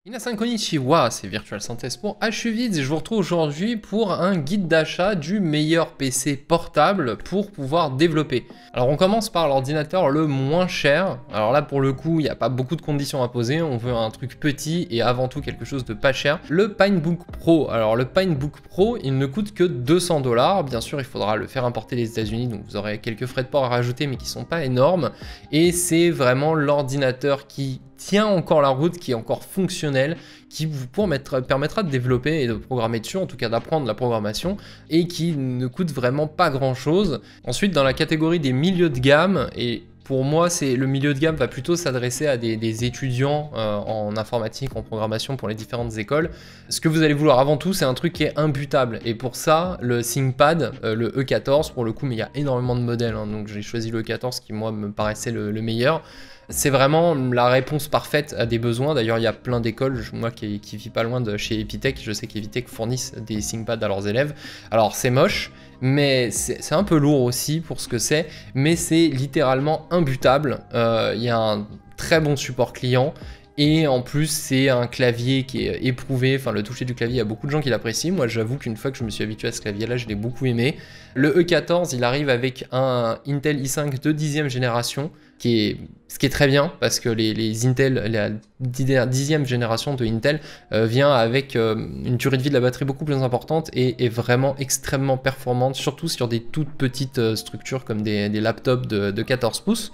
Minasan konnichiwa, c'est Virtual Synthèse pour HUVids et je vous retrouve aujourd'hui pour un guide d'achat du meilleur PC portable pour pouvoir développer. Alors on commence par l'ordinateur le moins cher. Alors là pour le coup il n'y a pas beaucoup de conditions à poser, on veut un truc petit et avant tout quelque chose de pas cher. Le Pinebook Pro, alors le Pinebook Pro il ne coûte que 200 $, bien sûr il faudra le faire importer des États-Unis donc vous aurez quelques frais de port à rajouter mais qui sont pas énormes et c'est vraiment l'ordinateur qui tient encore la route, qui est encore fonctionnel, qui vous permettra de développer et de programmer dessus, en tout cas d'apprendre la programmation, et qui ne coûte vraiment pas grand chose. Ensuite, dans la catégorie des milieux de gamme, et pour moi, le milieu de gamme va plutôt s'adresser à des étudiants en informatique, en programmation pour les différentes écoles. Ce que vous allez vouloir avant tout, c'est un truc qui est imbutable. Et pour ça, le ThinkPad, le E14 pour le coup, mais il y a énormément de modèles, hein, donc j'ai choisi le E14 qui moi me paraissait le meilleur. C'est vraiment la réponse parfaite à des besoins. D'ailleurs, il y a plein d'écoles, moi qui vis pas loin de chez Epitech, je sais qu'Epitech fournissent des ThinkPads à leurs élèves. Alors c'est moche, mais c'est un peu lourd aussi pour ce que c'est, mais c'est littéralement imbutable. Il y a un très bon support client. Et en plus, c'est un clavier qui est éprouvé, enfin le toucher du clavier, il y a beaucoup de gens qui l'apprécient. Moi, j'avoue qu'une fois que je me suis habitué à ce clavier-là, je l'ai beaucoup aimé. Le E14, il arrive avec un Intel i5 de 10e génération, ce qui est très bien, parce que les Intel, la 10e génération de Intel vient avec une durée de vie de la batterie beaucoup plus importante et est vraiment extrêmement performante, surtout sur des toutes petites structures comme des laptops de 14 pouces.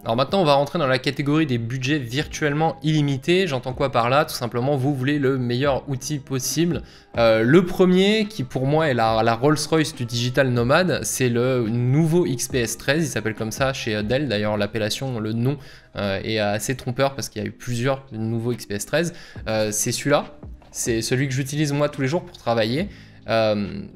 Alors maintenant, on va rentrer dans la catégorie des budgets virtuellement illimités. J'entends quoi par là? Tout simplement, vous voulez le meilleur outil possible. Le premier, qui pour moi est la Rolls-Royce du digital nomade, c'est le nouveau XPS 13, il s'appelle comme ça chez Dell, d'ailleurs l'appellation, le nom est assez trompeur parce qu'il y a eu plusieurs nouveaux XPS 13. C'est celui-là, c'est celui que j'utilise moi tous les jours pour travailler.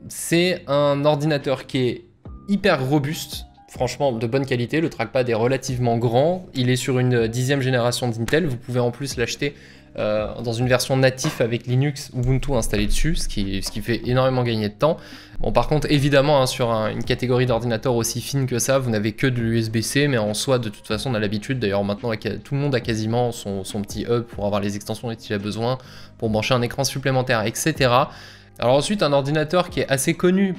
C'est un ordinateur qui est hyper robuste, franchement de bonne qualité, le trackpad est relativement grand, il est sur une 10e génération d'Intel, vous pouvez en plus l'acheter dans une version native avec Linux Ubuntu installé dessus, ce qui fait énormément gagner de temps. Bon, par contre, évidemment, hein, sur une catégorie d'ordinateur aussi fine que ça, vous n'avez que de l'USB-C, mais en soi, de toute façon, on a l'habitude. D'ailleurs, maintenant, tout le monde a quasiment son petit hub pour avoir les extensions dont il a besoin, pour brancher un écran supplémentaire, etc. Alors ensuite, un ordinateur qui est assez connu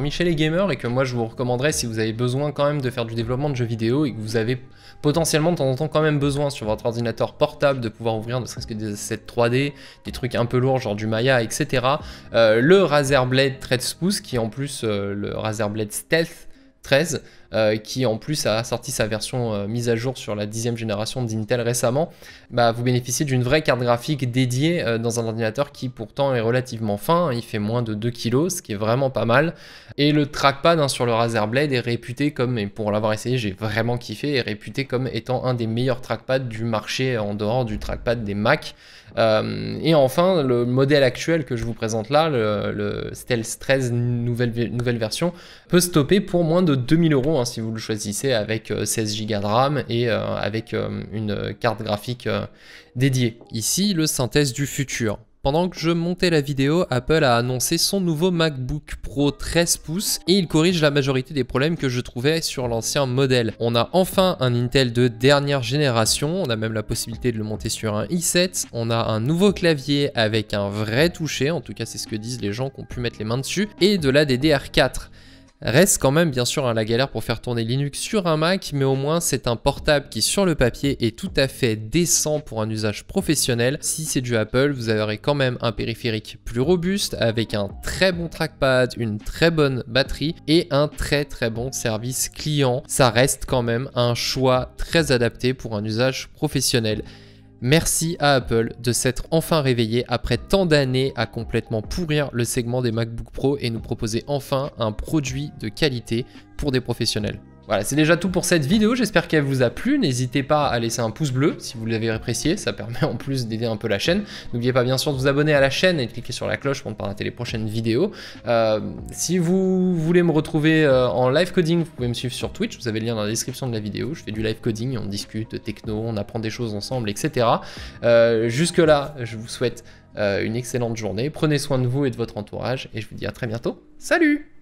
chez les gamers et que moi je vous recommanderais si vous avez besoin quand même de faire du développement de jeux vidéo et que vous avez potentiellement de temps en temps quand même besoin sur votre ordinateur portable de pouvoir ouvrir ne serait-ce que des assets 3D, des trucs un peu lourds genre du Maya, etc. Le Razer Blade 13 pouces qui est en plus le Razer Blade Stealth 13 qui en plus a sorti sa version mise à jour sur la 10e génération d'Intel récemment, bah, vous bénéficiez d'une vraie carte graphique dédiée dans un ordinateur qui pourtant est relativement fin, il fait moins de 2 kg, ce qui est vraiment pas mal. Et le trackpad hein, sur le Razer Blade est réputé comme, et pour l'avoir essayé j'ai vraiment kiffé, est réputé comme étant un des meilleurs trackpads du marché en dehors du trackpad des Mac. Et enfin, le modèle actuel que je vous présente là, le Stealth 13 nouvelle version, peut stopper pour moins de 2000 € hein, si vous le choisissez avec 16 Go de RAM et avec une carte graphique dédiée. Ici, le synthèse du futur. Pendant que je montais la vidéo, Apple a annoncé son nouveau MacBook Pro 13 pouces et il corrige la majorité des problèmes que je trouvais sur l'ancien modèle. On a enfin un Intel de dernière génération, on a même la possibilité de le monter sur un i7, on a un nouveau clavier avec un vrai toucher, en tout cas c'est ce que disent les gens qui ont pu mettre les mains dessus, et de la DDR4. Reste quand même bien sûr la galère pour faire tourner Linux sur un Mac, mais au moins c'est un portable qui sur le papier est tout à fait décent pour un usage professionnel. Si c'est du Apple, vous aurez quand même un périphérique plus robuste avec un très bon trackpad, une très bonne batterie et un très bon service client. Ça reste quand même un choix très adapté pour un usage professionnel. Merci à Apple de s'être enfin réveillé après tant d'années à complètement pourrir le segment des MacBook Pro et nous proposer enfin un produit de qualité pour des professionnels. Voilà, c'est déjà tout pour cette vidéo, j'espère qu'elle vous a plu. N'hésitez pas à laisser un pouce bleu si vous l'avez apprécié, ça permet en plus d'aider un peu la chaîne. N'oubliez pas bien sûr de vous abonner à la chaîne et de cliquer sur la cloche pour ne pas rater les prochaines vidéos. Si vous voulez me retrouver en live coding, vous pouvez me suivre sur Twitch, vous avez le lien dans la description de la vidéo. Je fais du live coding, on discute de techno, on apprend des choses ensemble, etc. Jusque là, je vous souhaite une excellente journée, prenez soin de vous et de votre entourage et je vous dis à très bientôt. Salut!